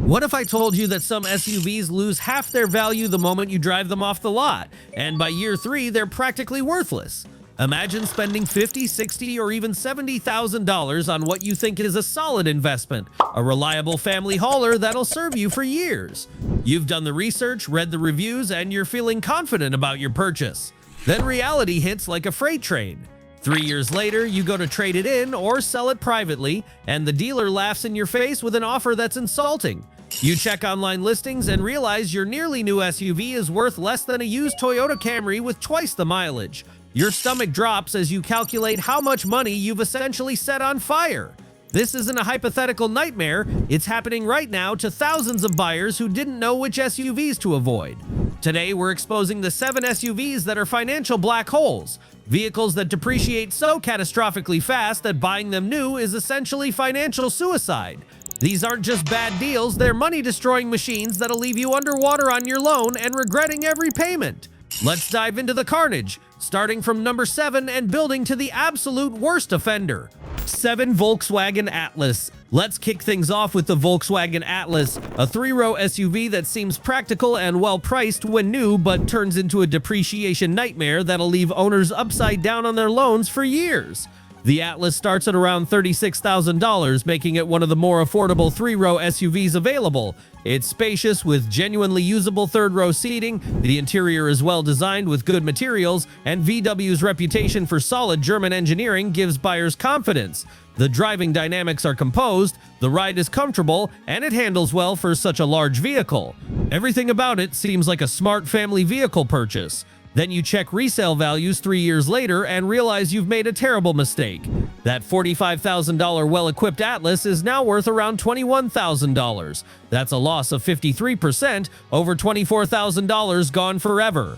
What if I told you that some SUVs lose half their value the moment you drive them off the lot, and by year 3 they're practically worthless? Imagine spending $50, $60, or even $70,000 on what you think is a solid investment, a reliable family hauler that'll serve you for years. You've done the research, read the reviews, and you're feeling confident about your purchase. Then reality hits like a freight train. 3 years later, you go to trade it in or sell it privately, and the dealer laughs in your face with an offer that's insulting. You check online listings and realize your nearly new SUV is worth less than a used Toyota Camry with twice the mileage. Your stomach drops as you calculate how much money you've essentially set on fire. This isn't a hypothetical nightmare, it's happening right now to thousands of buyers who didn't know which SUVs to avoid. Today, we're exposing the 7 SUVs that are financial black holes, vehicles that depreciate so catastrophically fast that buying them new is essentially financial suicide. These aren't just bad deals, they're money-destroying machines that'll leave you underwater on your loan and regretting every payment. Let's dive into the carnage, starting from number 7 and building to the absolute worst offender. 7. Volkswagen Atlas. Let's kick things off with the Volkswagen Atlas, a 3-row SUV that seems practical and well-priced when new but turns into a depreciation nightmare that'll leave owners upside down on their loans for years. The Atlas starts at around $36,000, making it one of the more affordable 3-row SUVs available. It's spacious with genuinely usable 3rd-row seating, the interior is well designed with good materials, and VW's reputation for solid German engineering gives buyers confidence. The driving dynamics are composed, the ride is comfortable, and it handles well for such a large vehicle. Everything about it seems like a smart family vehicle purchase. Then you check resale values 3 years later and realize you've made a terrible mistake. That $45,000 well-equipped Atlas is now worth around $21,000. That's a loss of 53%, over $24,000 gone forever.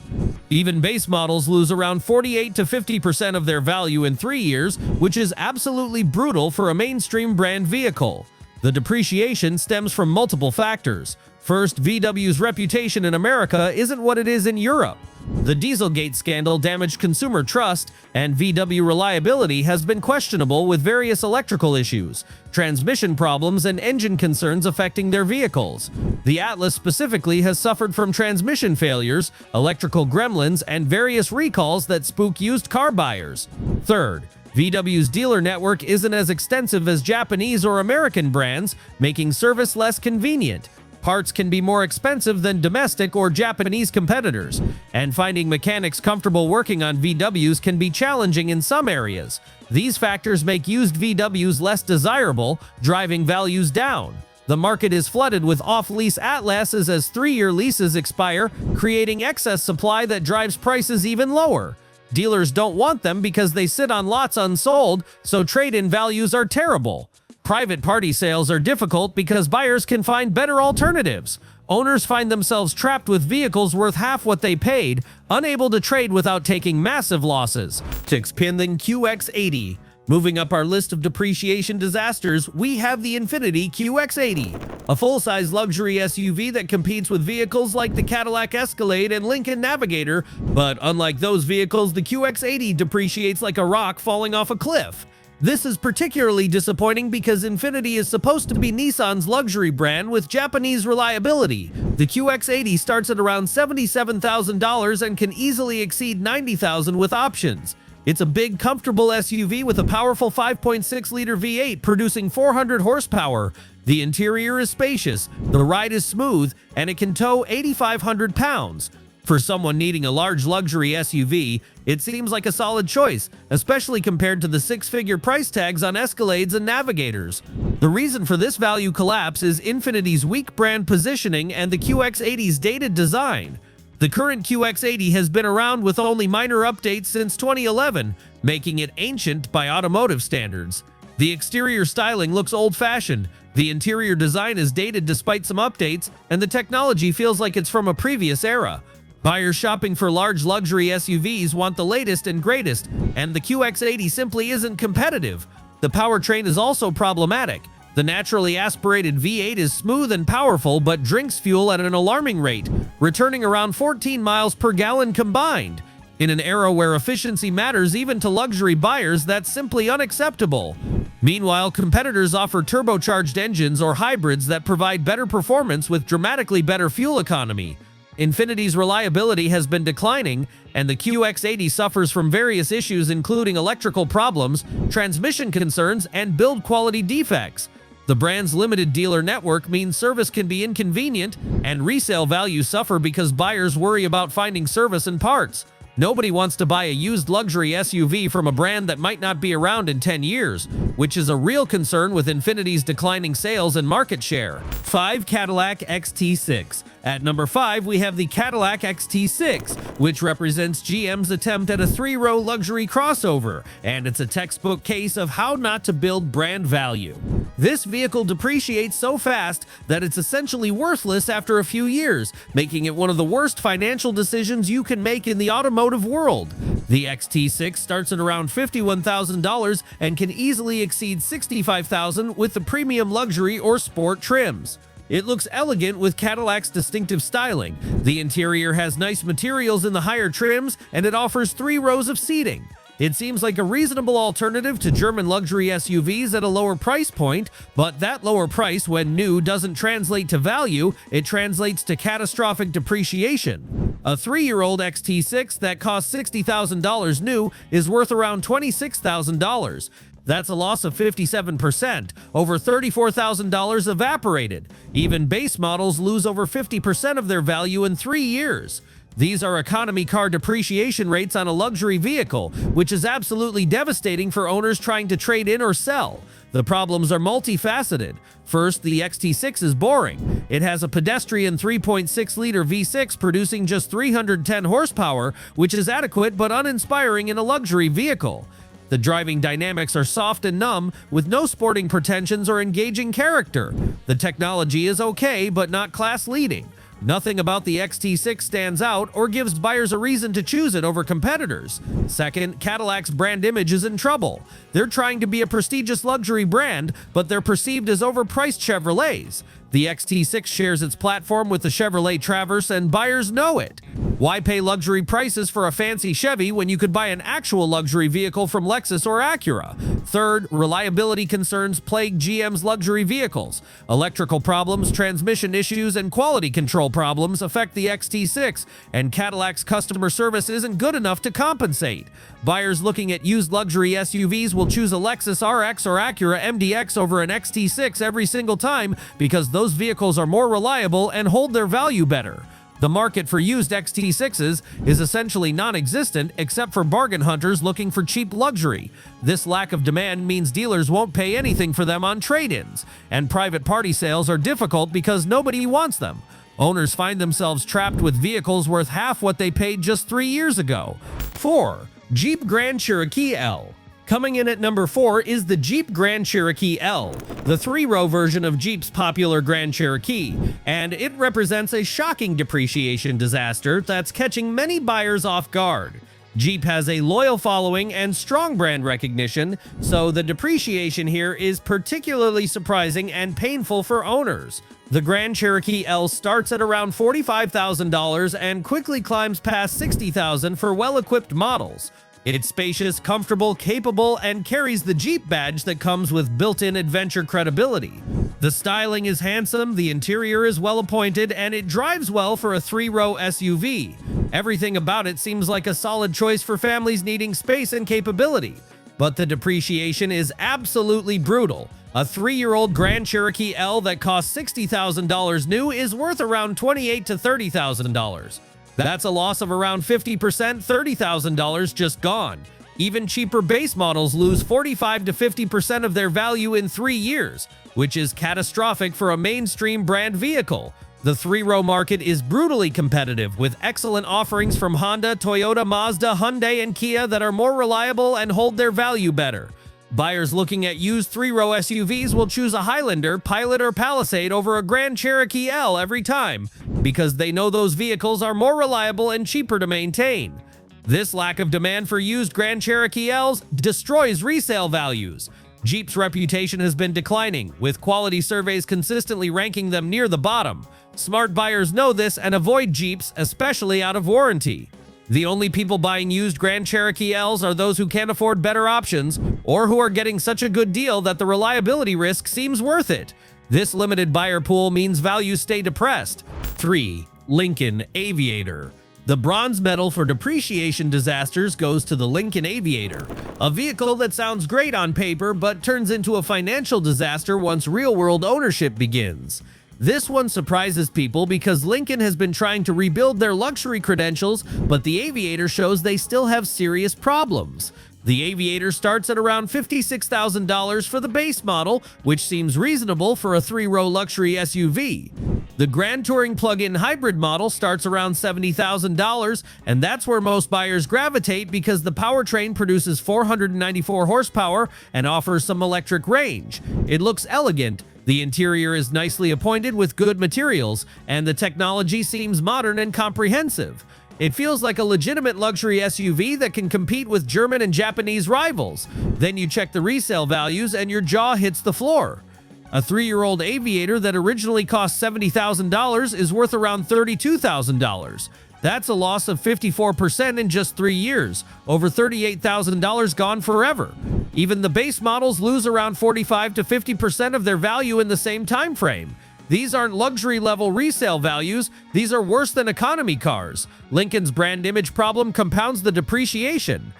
Even base models lose around 48 to 50% of their value in 3 years, which is absolutely brutal for a mainstream brand vehicle. The depreciation stems from multiple factors. First, VW's reputation in America isn't what it is in Europe. The Dieselgate scandal damaged consumer trust, and VW reliability has been questionable with various electrical issues, transmission problems, and engine concerns affecting their vehicles. The Atlas specifically has suffered from transmission failures, electrical gremlins, and various recalls that spook used car buyers. Third, VW's dealer network isn't as extensive as Japanese or American brands, making service less convenient. Parts can be more expensive than domestic or Japanese competitors, and finding mechanics comfortable working on VWs can be challenging in some areas. These factors make used VWs less desirable, driving values down. The market is flooded with off-lease Atlases as 3-year leases expire, creating excess supply that drives prices even lower. Dealers don't want them because they sit on lots unsold, so trade-in values are terrible. Private party sales are difficult because buyers can find better alternatives. Owners find themselves trapped with vehicles worth half what they paid, unable to trade without taking massive losses. 6. Infiniti QX80. Moving up our list of depreciation disasters, we have the Infiniti QX80, a full-size luxury SUV that competes with vehicles like the Cadillac Escalade and Lincoln Navigator, but unlike those vehicles, the QX80 depreciates like a rock falling off a cliff. This is particularly disappointing because Infiniti is supposed to be Nissan's luxury brand with Japanese reliability. The QX80 starts at around $77,000 and can easily exceed $90,000 with options. It's a big, comfortable SUV with a powerful 5.6-liter V8 producing 400 horsepower. The interior is spacious, the ride is smooth, and it can tow 8,500 pounds. For someone needing a large luxury SUV, it seems like a solid choice, especially compared to the 6-figure price tags on Escalades and Navigators. The reason for this value collapse is Infiniti's weak brand positioning and the QX80's dated design. The current QX80 has been around with only minor updates since 2011, making it ancient by automotive standards. The exterior styling looks old-fashioned, the interior design is dated despite some updates, and the technology feels like it's from a previous era. Buyers shopping for large luxury SUVs want the latest and greatest, and the QX80 simply isn't competitive. The powertrain is also problematic. The naturally aspirated V8 is smooth and powerful but drinks fuel at an alarming rate, returning around 14 miles per gallon combined. In an era where efficiency matters even to luxury buyers, that's simply unacceptable. Meanwhile, competitors offer turbocharged engines or hybrids that provide better performance with dramatically better fuel economy. Infiniti's reliability has been declining, and the QX80 suffers from various issues including electrical problems, transmission concerns, and build quality defects. The brand's limited dealer network means service can be inconvenient, and resale values suffer because buyers worry about finding service and parts. Nobody wants to buy a used luxury SUV from a brand that might not be around in 10 years, which is a real concern with Infiniti's declining sales and market share. 5. Cadillac XT6. At number 5, we have the Cadillac XT6, which represents GM's attempt at a 3-row luxury crossover, and it's a textbook case of how not to build brand value. This vehicle depreciates so fast that it's essentially worthless after a few years, making it one of the worst financial decisions you can make in the automotive world. The XT6 starts at around $51,000 and can easily exceed $65,000 with the premium luxury or sport trims. It looks elegant with Cadillac's distinctive styling. The interior has nice materials in the higher trims, and it offers 3 rows of seating. It seems like a reasonable alternative to German luxury SUVs at a lower price point, but that lower price when new doesn't translate to value, it translates to catastrophic depreciation. A 3-year-old XT6 that costs $60,000 new is worth around $26,000. That's a loss of 57%, over $34,000 evaporated. Even base models lose over 50% of their value in 3 years. These are economy car depreciation rates on a luxury vehicle, which is absolutely devastating for owners trying to trade in or sell. The problems are multifaceted. First, the XT6 is boring. It has a pedestrian 3.6-liter V6 producing just 310 horsepower, which is adequate but uninspiring in a luxury vehicle. The driving dynamics are soft and numb, with no sporting pretensions or engaging character. The technology is okay, but not class-leading. Nothing about the XT6 stands out or gives buyers a reason to choose it over competitors. Second, Cadillac's brand image is in trouble. They're trying to be a prestigious luxury brand, but they're perceived as overpriced Chevrolets. The XT6 shares its platform with the Chevrolet Traverse, and buyers know it. Why pay luxury prices for a fancy Chevy when you could buy an actual luxury vehicle from Lexus or Acura? Third, reliability concerns plague GM's luxury vehicles. Electrical problems, transmission issues, and quality control problems affect the XT6, and Cadillac's customer service isn't good enough to compensate. Buyers looking at used luxury SUVs will choose a Lexus RX or Acura MDX over an XT6 every single time because those vehicles are more reliable and hold their value better. The market for used XT6s is essentially non-existent except for bargain hunters looking for cheap luxury. This lack of demand means dealers won't pay anything for them on trade-ins, and private party sales are difficult because nobody wants them. Owners find themselves trapped with vehicles worth half what they paid just 3 years ago. 4. Jeep Grand Cherokee L. Coming in at number 4 is the Jeep Grand Cherokee L, the 3-row version of Jeep's popular Grand Cherokee, and it represents a shocking depreciation disaster that's catching many buyers off guard. Jeep has a loyal following and strong brand recognition, so the depreciation here is particularly surprising and painful for owners. The Grand Cherokee L starts at around $45,000 and quickly climbs past $60,000 for well-equipped models. It's spacious, comfortable, capable, and carries the Jeep badge that comes with built-in adventure credibility. The styling is handsome, the interior is well-appointed, and it drives well for a 3-row SUV. Everything about it seems like a solid choice for families needing space and capability. But the depreciation is absolutely brutal. A 3-year-old Grand Cherokee L that costs $60,000 new is worth around $28,000 to $30,000. That's a loss of around 50%, $30,000 just gone. Even cheaper base models lose 45 to 50% of their value in 3 years, which is catastrophic for a mainstream brand vehicle. The 3-row market is brutally competitive, with excellent offerings from Honda, Toyota, Mazda, Hyundai, and Kia that are more reliable and hold their value better. Buyers looking at used 3-row SUVs will choose a Highlander, Pilot, or Palisade over a Grand Cherokee L every time, because they know those vehicles are more reliable and cheaper to maintain. This lack of demand for used Grand Cherokee Ls destroys resale values. Jeep's reputation has been declining, with quality surveys consistently ranking them near the bottom. Smart buyers know this and avoid Jeeps, especially out of warranty. The only people buying used Grand Cherokee Ls are those who can't afford better options or who are getting such a good deal that the reliability risk seems worth it. This limited buyer pool means values stay depressed. 3. Lincoln Aviator. The bronze medal for depreciation disasters goes to the Lincoln Aviator, a vehicle that sounds great on paper but turns into a financial disaster once real-world ownership begins. This one surprises people because Lincoln has been trying to rebuild their luxury credentials, but the Aviator shows they still have serious problems. The Aviator starts at around $56,000 for the base model, which seems reasonable for a 3-row luxury SUV. The Grand Touring plug-in hybrid model starts around $70,000, and that's where most buyers gravitate because the powertrain produces 494 horsepower and offers some electric range. It looks elegant, the interior is nicely appointed with good materials, and the technology seems modern and comprehensive. It feels like a legitimate luxury SUV that can compete with German and Japanese rivals. Then you check the resale values and your jaw hits the floor. A 3-year-old Aviator that originally cost $70,000 is worth around $32,000. That's a loss of 54% in just 3 years, over $38,000 gone forever. Even the base models lose around 45 to 50% of their value in the same time frame. These aren't luxury-level resale values, these are worse than economy cars. Lincoln's brand image problem compounds the depreciation.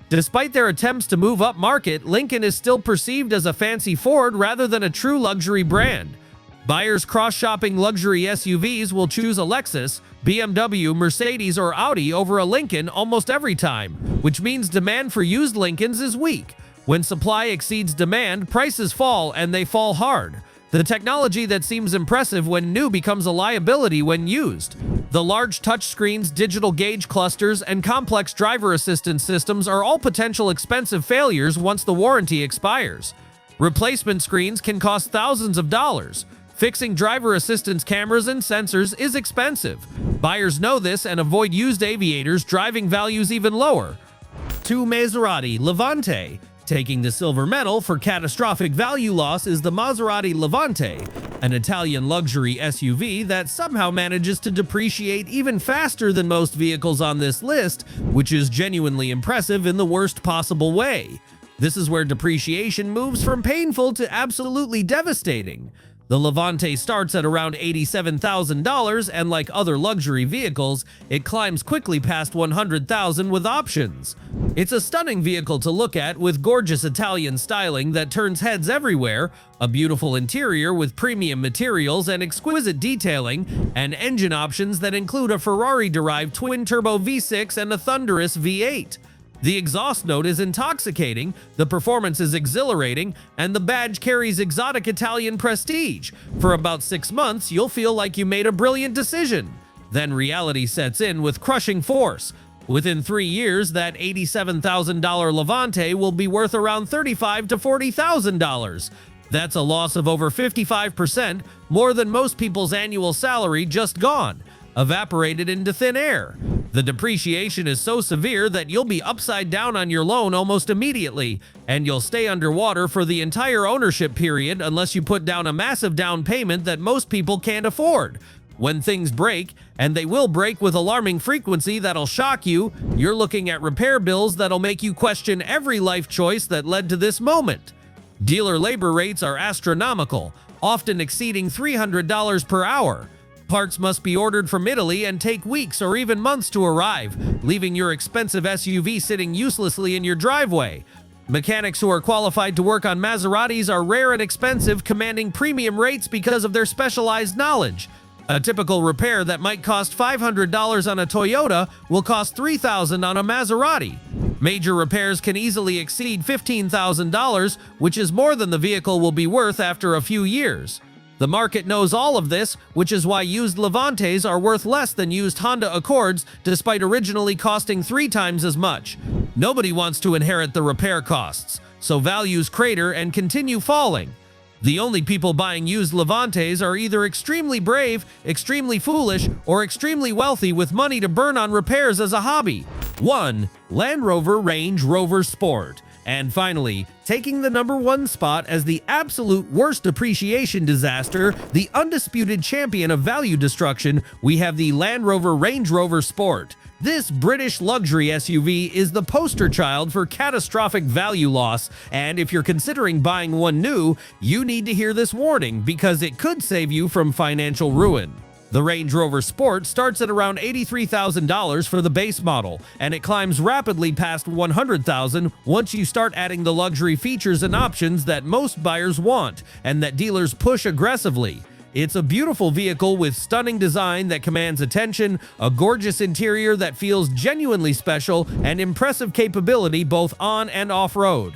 Despite their attempts to move up market, Lincoln is still perceived as a fancy Ford rather than a true luxury brand. Buyers cross-shopping luxury SUVs will choose a Lexus, BMW, Mercedes, or Audi over a Lincoln almost every time, which means demand for used Lincolns is weak. When supply exceeds demand, prices fall, and they fall hard. The technology that seems impressive when new becomes a liability when used. The large touchscreens, digital gauge clusters, and complex driver assistance systems are all potential expensive failures once the warranty expires. Replacement screens can cost thousands of dollars. Fixing driver assistance cameras and sensors is expensive. Buyers know this and avoid used Aviators, driving values even lower. 2. Maserati Levante. Taking the silver medal for catastrophic value loss is the Maserati Levante, an Italian luxury SUV that somehow manages to depreciate even faster than most vehicles on this list, which is genuinely impressive in the worst possible way. This is where depreciation moves from painful to absolutely devastating. The Levante starts at around $87,000, and like other luxury vehicles, it climbs quickly past $100,000 with options. It's a stunning vehicle to look at with gorgeous Italian styling that turns heads everywhere, a beautiful interior with premium materials and exquisite detailing, and engine options that include a Ferrari-derived twin-turbo V6 and a thunderous V8. The exhaust note is intoxicating, the performance is exhilarating, and the badge carries exotic Italian prestige. For about 6 months, you'll feel like you made a brilliant decision. Then reality sets in with crushing force. Within 3 years, that $87,000 Levante will be worth around $35,000 to $40,000. That's a loss of over 55%, more than most people's annual salary just gone, evaporated into thin air. The depreciation is so severe that you'll be upside down on your loan almost immediately, and you'll stay underwater for the entire ownership period unless you put down a massive down payment that most people can't afford. When things break, and they will break with alarming frequency that'll shock you, you're looking at repair bills that'll make you question every life choice that led to this moment. Dealer labor rates are astronomical, often exceeding $300 per hour. Parts must be ordered from Italy and take weeks or even months to arrive, leaving your expensive SUV sitting uselessly in your driveway. Mechanics who are qualified to work on Maseratis are rare and expensive, commanding premium rates because of their specialized knowledge. A typical repair that might cost $500 on a Toyota will cost $3,000 on a Maserati. Major repairs can easily exceed $15,000, which is more than the vehicle will be worth after a few years. The market knows all of this, which is why used Levantes are worth less than used Honda Accords, despite originally costing 3 times as much. Nobody wants to inherit the repair costs, so values crater and continue falling. The only people buying used Levantes are either extremely brave, extremely foolish, or extremely wealthy with money to burn on repairs as a hobby. 1. Land Rover Range Rover Sport. And finally, taking the #1 spot as the absolute worst depreciation disaster, the undisputed champion of value destruction, we have the Land Rover Range Rover Sport. This British luxury SUV is the poster child for catastrophic value loss, and if you're considering buying one new, you need to hear this warning because it could save you from financial ruin. The Range Rover Sport starts at around $83,000 for the base model, and it climbs rapidly past $100,000 once you start adding the luxury features and options that most buyers want and that dealers push aggressively. It's a beautiful vehicle with stunning design that commands attention, a gorgeous interior that feels genuinely special, and impressive capability both on and off-road.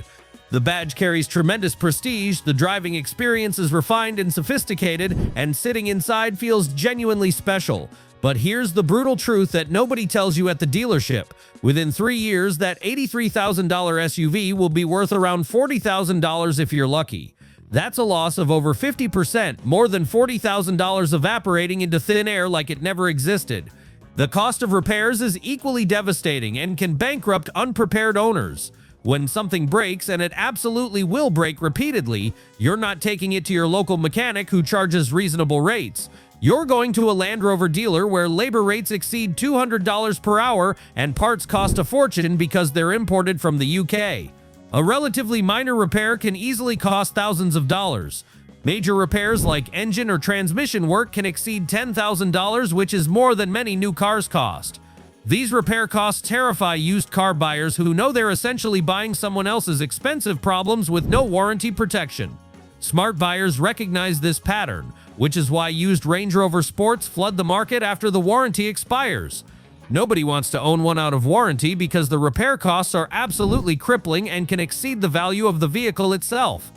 The badge carries tremendous prestige, the driving experience is refined and sophisticated, and sitting inside feels genuinely special. But here's the brutal truth that nobody tells you at the dealership. Within 3 years, that $83,000 SUV will be worth around $40,000 if you're lucky. That's a loss of over 50%, more than $40,000 evaporating into thin air like it never existed. The cost of repairs is equally devastating and can bankrupt unprepared owners. When something breaks, and it absolutely will break repeatedly, you're not taking it to your local mechanic who charges reasonable rates. You're going to a Land Rover dealer where labor rates exceed $200 per hour and parts cost a fortune because they're imported from the UK. A relatively minor repair can easily cost thousands of dollars. Major repairs like engine or transmission work can exceed $10,000, which is more than many new cars cost. These repair costs terrify used car buyers who know they're essentially buying someone else's expensive problems with no warranty protection. Smart buyers recognize this pattern, which is why used Range Rover Sports flood the market after the warranty expires. Nobody wants to own one out of warranty because the repair costs are absolutely crippling and can exceed the value of the vehicle itself.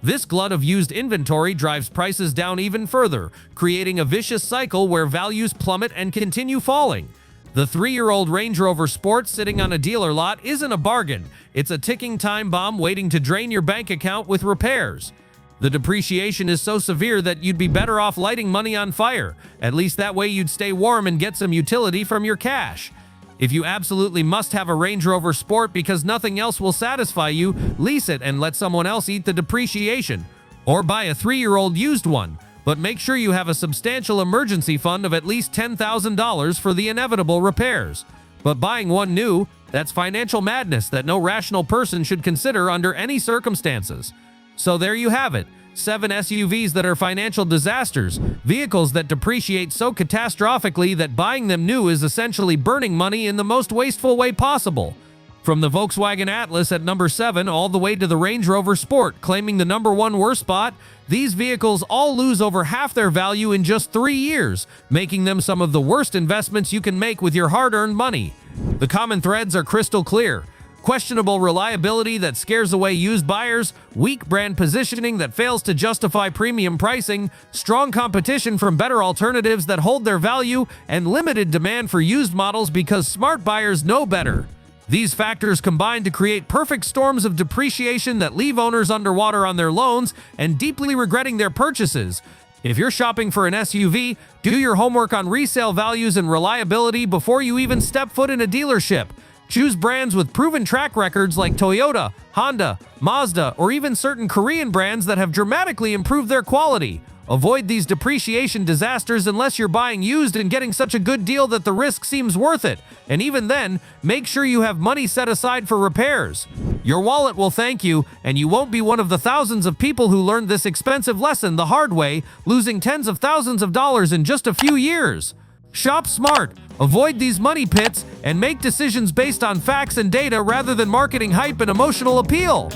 This glut of used inventory drives prices down even further, creating a vicious cycle where values plummet and continue falling. The 3-year-old Range Rover Sport sitting on a dealer lot isn't a bargain. It's a ticking time bomb waiting to drain your bank account with repairs. The depreciation is so severe that you'd be better off lighting money on fire. At least that way you'd stay warm and get some utility from your cash. If you absolutely must have a Range Rover Sport because nothing else will satisfy you, lease it and let someone else eat the depreciation. Or buy a 3-year-old used one. But make sure you have a substantial emergency fund of at least $10,000 for the inevitable repairs. But buying one new, that's financial madness that no rational person should consider under any circumstances. So there you have it, 7 SUVs that are financial disasters, vehicles that depreciate so catastrophically that buying them new is essentially burning money in the most wasteful way possible. From the Volkswagen Atlas at number 7 all the way to the Range Rover Sport claiming the #1 worst spot, these vehicles all lose over half their value in just 3 years, making them some of the worst investments you can make with your hard-earned money. The common threads are crystal clear. Questionable reliability that scares away used buyers, weak brand positioning that fails to justify premium pricing, strong competition from better alternatives that hold their value, and limited demand for used models because smart buyers know better. These factors combine to create perfect storms of depreciation that leave owners underwater on their loans and deeply regretting their purchases. If you're shopping for an SUV, do your homework on resale values and reliability before you even step foot in a dealership. Choose brands with proven track records like Toyota, Honda, Mazda, or even certain Korean brands that have dramatically improved their quality. Avoid these depreciation disasters unless you're buying used and getting such a good deal that the risk seems worth it. And even then, make sure you have money set aside for repairs. Your wallet will thank you, and you won't be one of the thousands of people who learned this expensive lesson the hard way, losing tens of thousands of dollars in just a few years. Shop smart, avoid these money pits, and make decisions based on facts and data rather than marketing hype and emotional appeal.